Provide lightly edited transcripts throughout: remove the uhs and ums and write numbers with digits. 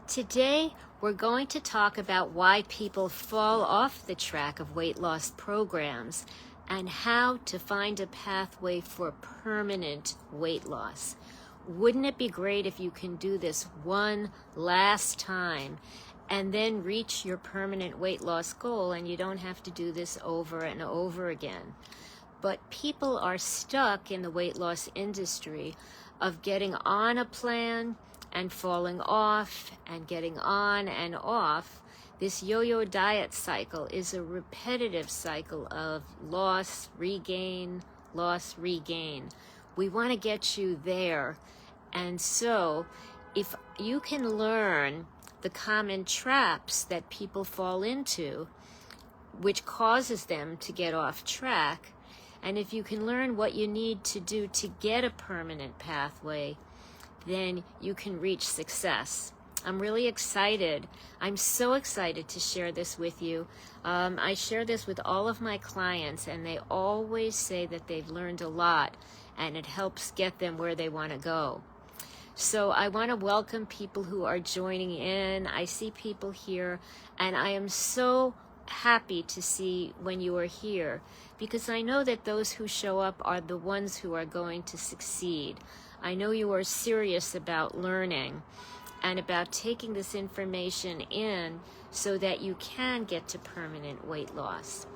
Today, we're going to talk about why people fall off the track of weight loss programs and how to find a pathway for permanent weight loss. Wouldn't it be great if you can do this one last time and then reach your permanent weight loss goal and you don't have to do this over and over again? But people are stuck in the weight loss industry of getting on a plan and falling off and getting on and off. This yo-yo diet cycle is a repetitive cycle of loss, regain, loss, regain. We want to get you there. And so if you can learn the common traps that people fall into, which causes them to get off track, and if you can learn what you need to do to get a permanent pathway, then you can reach success. I'm really excited. I'm so excited to share this with you. I share this with all of my clients, and they always say that they've learned a lot, and it helps get them where they want to go. So I want to welcome people who are joining in. I see people here, and I am so happy to see when you are here, because I know that those who show up are the ones who are going to succeed. I know you are serious about learning and about taking this information in so that you can get to permanent weight loss.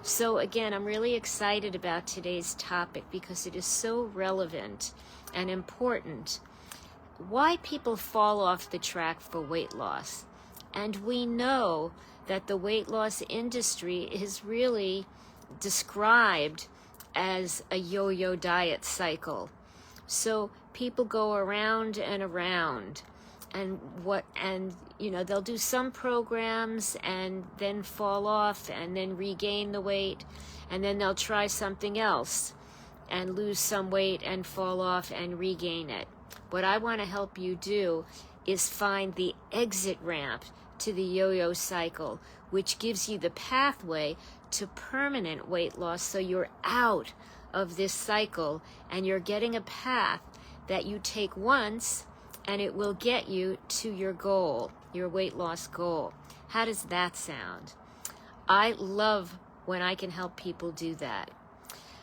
So again, I'm really excited about today's topic because it is so relevant and important. Why people fall off the track for weight loss. And we know that the weight loss industry is really described as a yo-yo diet cycle. So people go around and around, and they'll do some programs and then fall off and then regain the weight, and then they'll try something else and lose some weight and fall off and regain it. What I want to help you do is find the exit ramp to the yo-yo cycle, which gives you the pathway to permanent weight loss, so you're out of this cycle and you're getting a path that you take once and it will get you to your goal, your weight loss goal. How does that sound? I love when I can help people do that.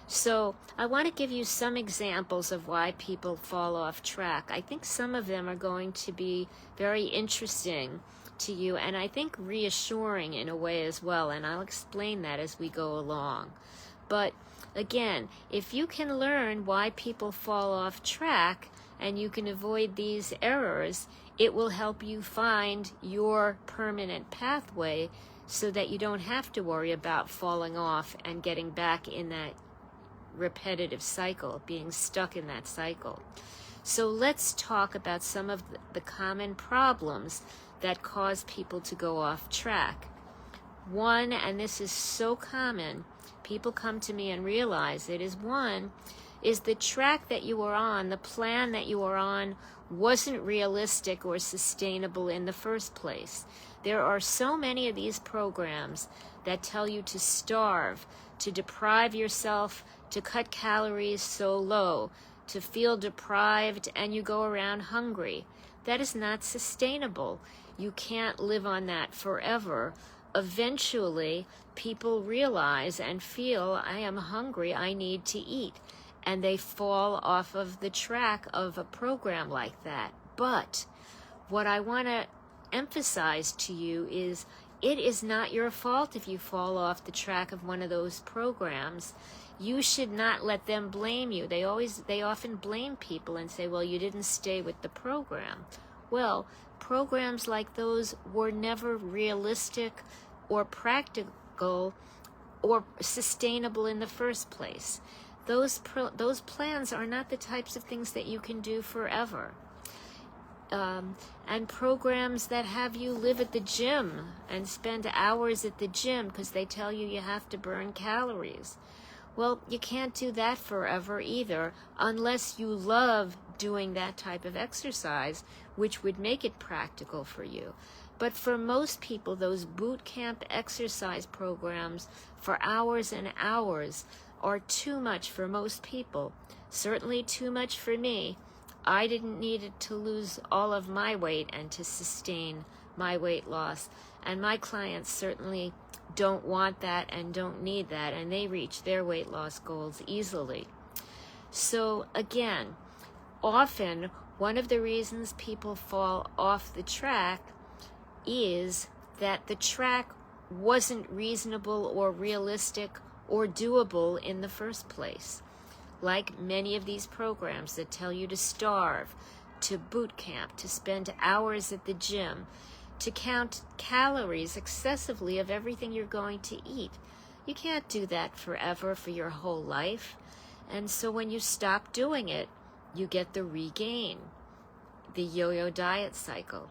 So I want to give you some examples of why people fall off track. I think some of them are going to be very interesting to you, and I think reassuring in a way as well, and I'll explain that as we go along. But again, if you can learn why people fall off track and you can avoid these errors, it will help you find your permanent pathway so that you don't have to worry about falling off and getting back in that repetitive cycle, being stuck in that cycle. So let's talk about some of the common problems that cause people to go off track. One, and this is so common, people come to me and realize it, is the track that you are on, the plan that you are on, wasn't realistic or sustainable in the first place. There are so many of these programs that tell you to starve, to deprive yourself, to cut calories so low, to feel deprived, and you go around hungry. That is not sustainable. You can't live on that forever. Eventually, people realize and feel, I am hungry, I need to eat. And they fall off of the track of a program like that. But what I want to emphasize to you is it is not your fault if you fall off the track of one of those programs. You should not let them blame you. They often blame people and say, well, you didn't stay with the program. Well, programs like those were never realistic or practical or sustainable in the first place. Those plans are not the types of things that you can do forever. And programs that have you live at the gym and spend hours at the gym because they tell you you have to burn calories. Well, you can't do that forever either unless you love doing that type of exercise, which would make it practical for you. But for most people, those boot camp exercise programs for hours and hours are too much for most people. Certainly too much for me. I didn't need it to lose all of my weight and to sustain my weight loss. And my clients certainly don't want that and don't need that, and they reach their weight loss goals easily. So again, often one of the reasons people fall off the track is that the track wasn't reasonable or realistic or doable in the first place. Like many of these programs that tell you to starve, to boot camp, to spend hours at the gym, to count calories excessively of everything you're going to eat. You can't do that forever for your whole life. And so when you stop doing it, you get the regain, the yo-yo diet cycle.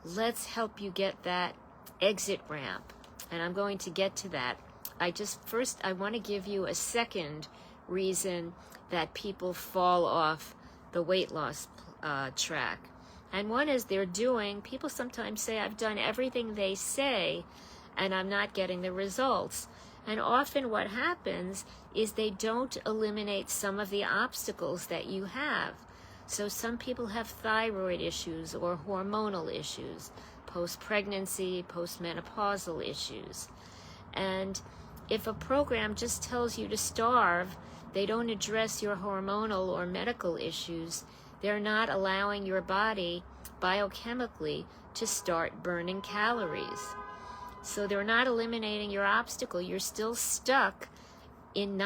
Let's help you get that exit ramp. And I'm going to get to that. I want to give you a second reason that people fall off the weight loss track. And one is people sometimes say, I've done everything they say and I'm not getting the results. And often what happens is they don't eliminate some of the obstacles that you have. So some people have thyroid issues or hormonal issues, post-pregnancy, post-menopausal issues. And if a program just tells you to starve, they don't address your hormonal or medical issues, they're not allowing your body biochemically to start burning calories. So they're not eliminating your obstacle. You're still stuck in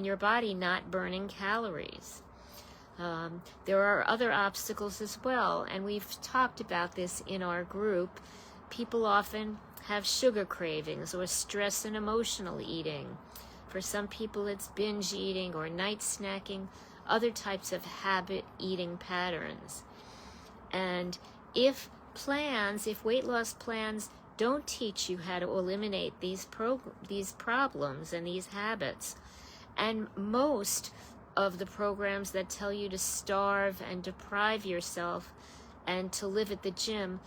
your body not burning calories. There are other obstacles as well, and we've talked about this in our group. People often have sugar cravings or stress and emotional eating. For some people it's binge eating or night snacking, other types of habit eating patterns. And if weight loss plans don't teach you how to eliminate these problems and these habits, and most of the programs that tell you to starve and deprive yourself and to live at the gym,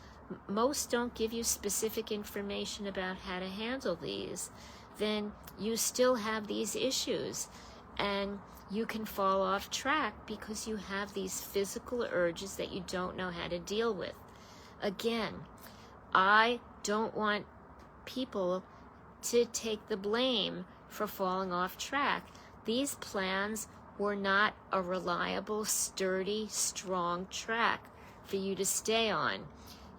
most don't give you specific information about how to handle these, then you still have these issues. And you can fall off track because you have these physical urges that you don't know how to deal with. Again, I don't want people to take the blame for falling off track. These plans were not a reliable, sturdy, strong track for you to stay on.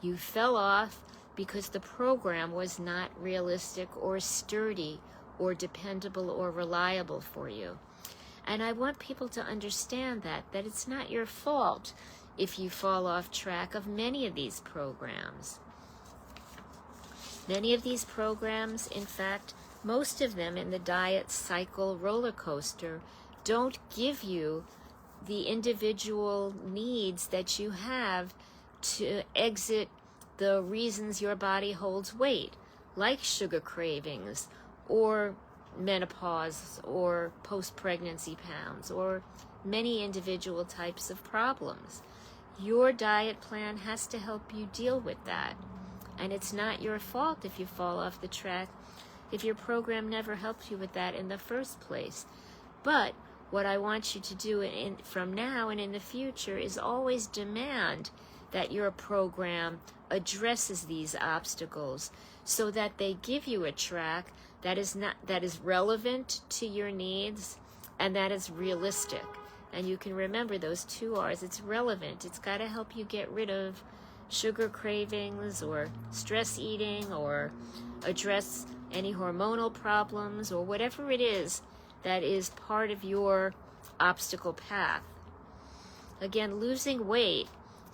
You fell off because the program was not realistic or sturdy or dependable or reliable for you. And I want people to understand that it's not your fault if you fall off track of many of these programs. Many of these programs, in fact, most of them in the diet cycle roller coaster, don't give you the individual needs that you have to exit the reasons your body holds weight, like sugar cravings or menopause or post-pregnancy pounds or many individual types of problems. Your diet plan has to help you deal with that. And it's not your fault if you fall off the track, if your program never helped you with that in the first place. But what I want you to do from now and in the future is always demand that your program addresses these obstacles so that they give you a track that is relevant to your needs and that is realistic. And you can remember those two R's. It's relevant. It's got to help you get rid of sugar cravings or stress eating or address any hormonal problems or whatever it is that is part of your obstacle path. Again, losing weight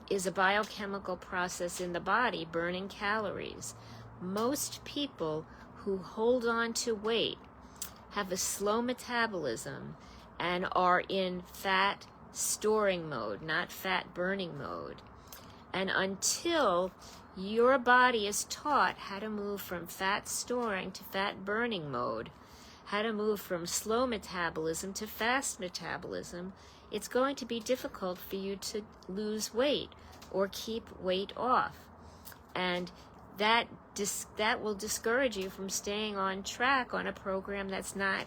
is a biochemical process in the body, burning calories. Most people who hold on to weight have a slow metabolism and are in fat storing mode, not fat burning mode. And until your body is taught how to move from fat storing to fat burning mode, how to move from slow metabolism to fast metabolism, it's going to be difficult for you to lose weight or keep weight off. And that will discourage you from staying on track on a program that's not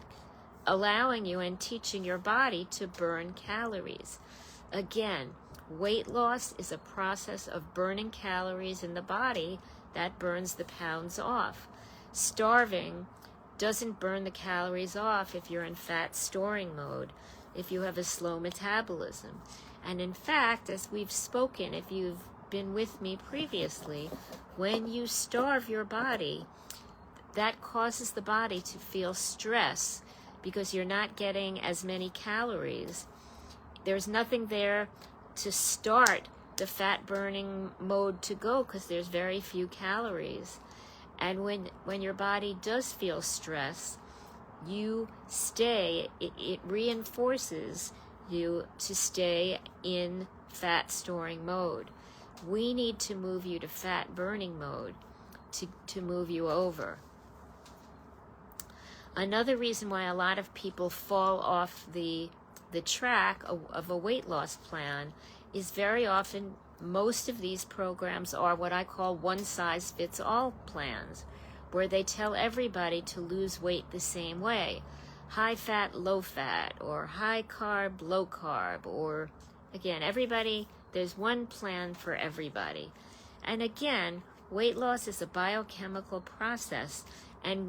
allowing you and teaching your body to burn calories. Again, Weight loss is a process of burning calories in the body that burns the pounds off. Starving doesn't burn the calories off if you're in fat storing mode, if you have a slow metabolism. And in fact, as we've spoken, if you've been with me previously, when you starve your body, that causes the body to feel stress because you're not getting as many calories. There's nothing there to start the fat burning mode to go because there's very few calories. And when your body does feel stress, you stay, it reinforces you to stay in fat storing mode. We need to move you to fat burning mode to move you over. Another reason why a lot of people fall off the track of a weight loss plan is very often most of these programs are what I call one-size-fits-all plans, where they tell everybody to lose weight the same way. High fat, low fat, or high carb, low carb, or again, there's one plan for everybody. And again, weight loss is a biochemical process, and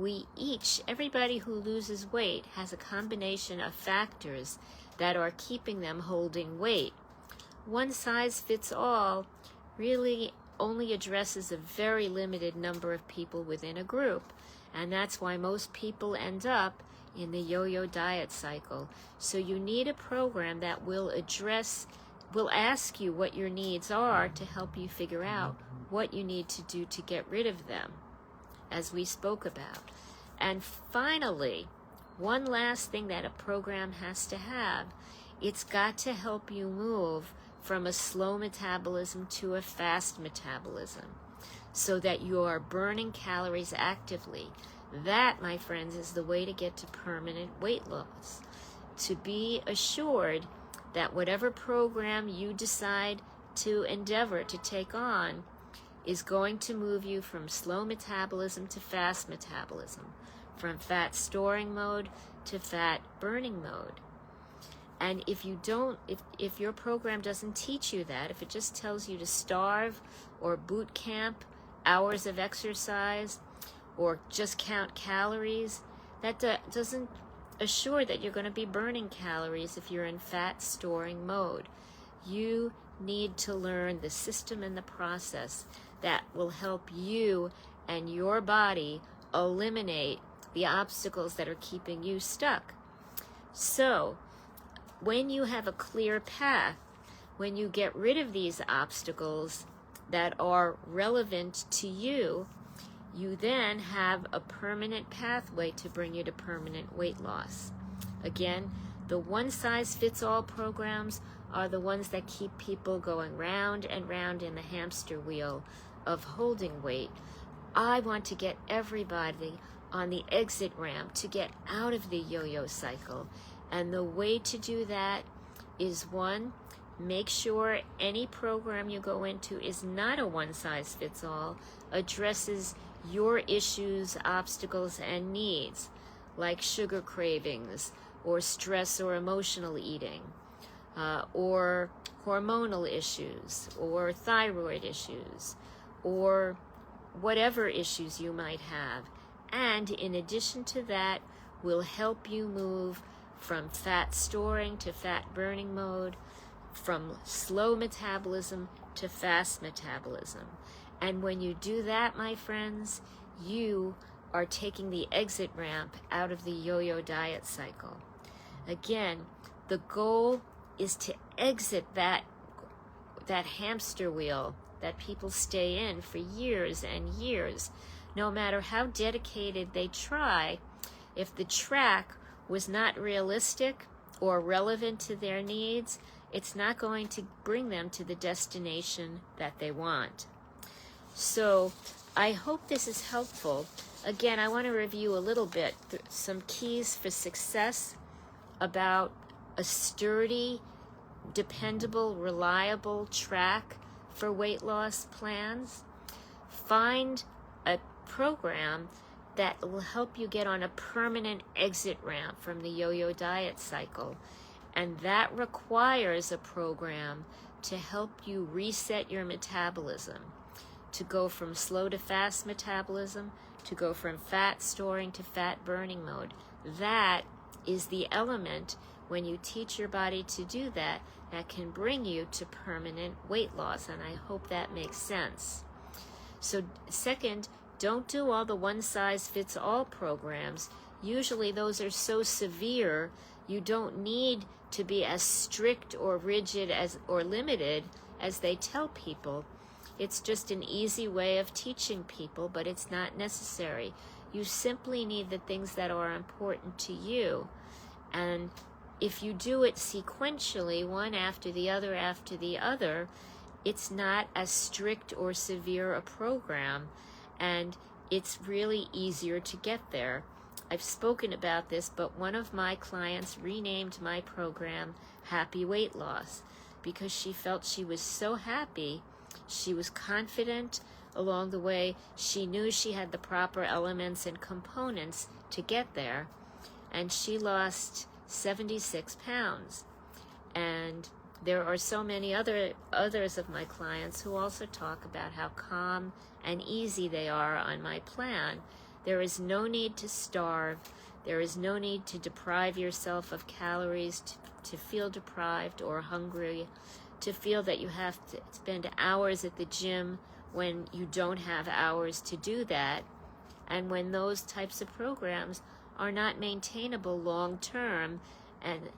everybody who loses weight has a combination of factors that are keeping them holding weight. One size fits all really only addresses a very limited number of people within a group, and that's why most people end up in the yo-yo diet cycle. So you need a program that will ask you what your needs are to help you figure out what you need to do to get rid of them, as we spoke about. And finally, one last thing that a program has to have, it's got to help you move from a slow metabolism to a fast metabolism so that you are burning calories actively. That, my friends, is the way to get to permanent weight loss. To be assured that whatever program you decide to endeavor to take on is going to move you from slow metabolism to fast metabolism, from fat storing mode to fat burning mode. And if your program doesn't teach you that, if it just tells you to starve or boot camp hours of exercise or just count calories, that doesn't assure that you're going to be burning calories if you're in fat storing mode. You need to learn the system and the process that will help you and your body eliminate the obstacles that are keeping you stuck. So, when you have a clear path, when you get rid of these obstacles that are relevant to you, you then have a permanent pathway to bring you to permanent weight loss. Again, the one-size-fits-all programs are the ones that keep people going round and round in the hamster wheel of holding weight. I want to get everybody on the exit ramp to get out of the yo-yo cycle. And the way to do that is, one, make sure any program you go into is not a one-size-fits-all, addresses your issues, obstacles, and needs, like sugar cravings, or stress or emotional eating, or hormonal issues, or thyroid issues, or whatever issues you might have. And in addition to that, will help you move from fat storing to fat burning mode, from slow metabolism to fast metabolism. And when you do that, my friends, you are taking the exit ramp out of the yo-yo diet cycle. Again, the goal is to exit that hamster wheel that people stay in for years and years. No matter how dedicated they try, if the track was not realistic or relevant to their needs, it's not going to bring them to the destination that they want. So I hope this is helpful. Again, I want to review a little bit some keys for success about a sturdy, dependable, reliable track for weight loss plans. Find a program that will help you get on a permanent exit ramp from the yo-yo diet cycle. And that requires a program to help you reset your metabolism, to go from slow to fast metabolism, to go from fat storing to fat burning mode. That is the element, when you teach your body to do that, that can bring you to permanent weight loss, and I hope that makes sense. So second, don't do all the one-size-fits-all programs. Usually those are so severe, you don't need to be as strict or rigid as or limited as they tell people. It's just an easy way of teaching people, but it's not necessary. You simply need the things that are important to you. And if you do it sequentially, one after the other, it's not as strict or severe a program, and it's really easier to get there. I've spoken about this, but one of my clients renamed my program Happy Weight Loss because she felt she was so happy. She was confident along the way. She knew she had the proper elements and components to get there, and she lost 76 pounds. And there are so many others of my clients who also talk about how calm and easy they are on my plan. There is no need to starve. There is no need to deprive yourself of calories, to feel deprived or hungry, to feel that you have to spend hours at the gym when you don't have hours to do that, and when those types of programs are not maintainable long term and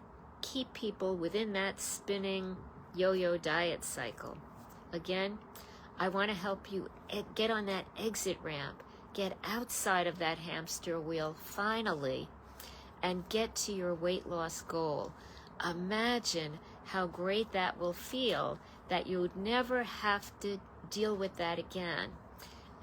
keep people within that spinning yo-yo diet cycle. Again, I want to help you get on that exit ramp, get outside of that hamster wheel finally, and get to your weight loss goal. Imagine how great that will feel, that you would never have to deal with that again,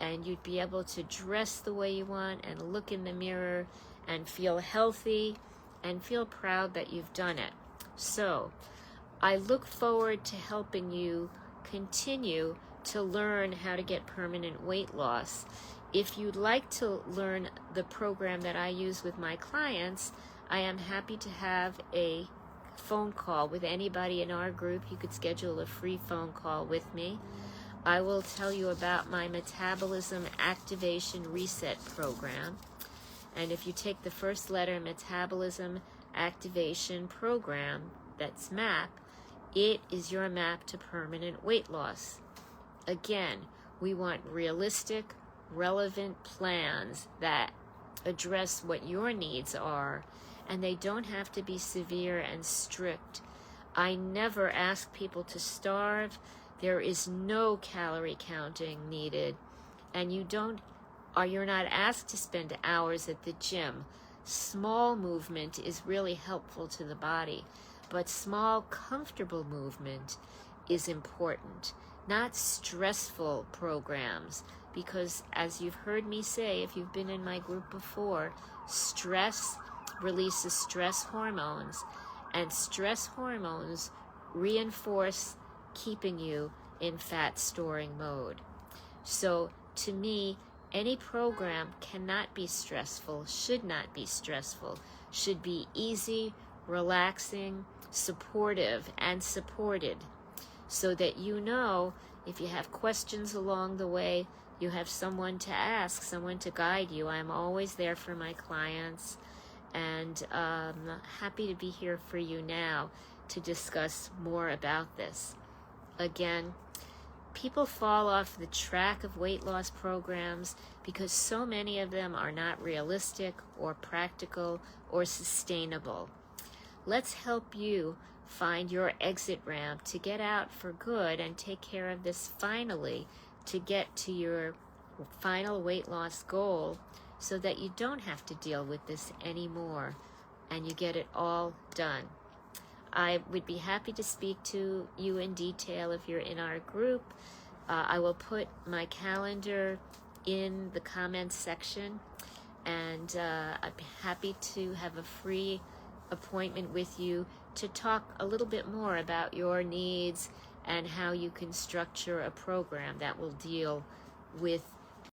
and you'd be able to dress the way you want and look in the mirror and feel healthy and feel proud that you've done it. So I look forward to helping you continue to learn how to get permanent weight loss. If you'd like to learn the program that I use with my clients, I am happy to have a phone call with anybody in our group. You could schedule a free phone call with me. I will tell you about my Metabolism Activation Reset program. And if you take the first letter, Metabolism Activation Program, that's MAP, it is your map to permanent weight loss. Again, we want realistic, relevant plans that address what your needs are, and they don't have to be severe and strict. I never ask people to starve. There is no calorie counting needed, and you're not asked to spend hours at the gym. Small movement is really helpful to the body, but small, comfortable movement is important, not stressful programs, because as you've heard me say, if you've been in my group before, stress releases stress hormones, and stress hormones reinforce keeping you in fat storing mode. So to me, any program cannot be stressful, should not be stressful, should be easy, relaxing, supportive, and supported, so that you know if you have questions along the way, you have someone to ask, someone to guide you. I'm always there for my clients, and happy to be here for you now to discuss more about this. Again, people fall off the track of weight loss programs because so many of them are not realistic or practical or sustainable. Let's help you find your exit ramp to get out for good and take care of this finally, to get to your final weight loss goal, so that you don't have to deal with this anymore and you get it all done. I would be happy to speak to you in detail if you're in our group. I will put my calendar in the comments section, and I'd be happy to have a free appointment with you to talk a little bit more about your needs and how you can structure a program that will deal with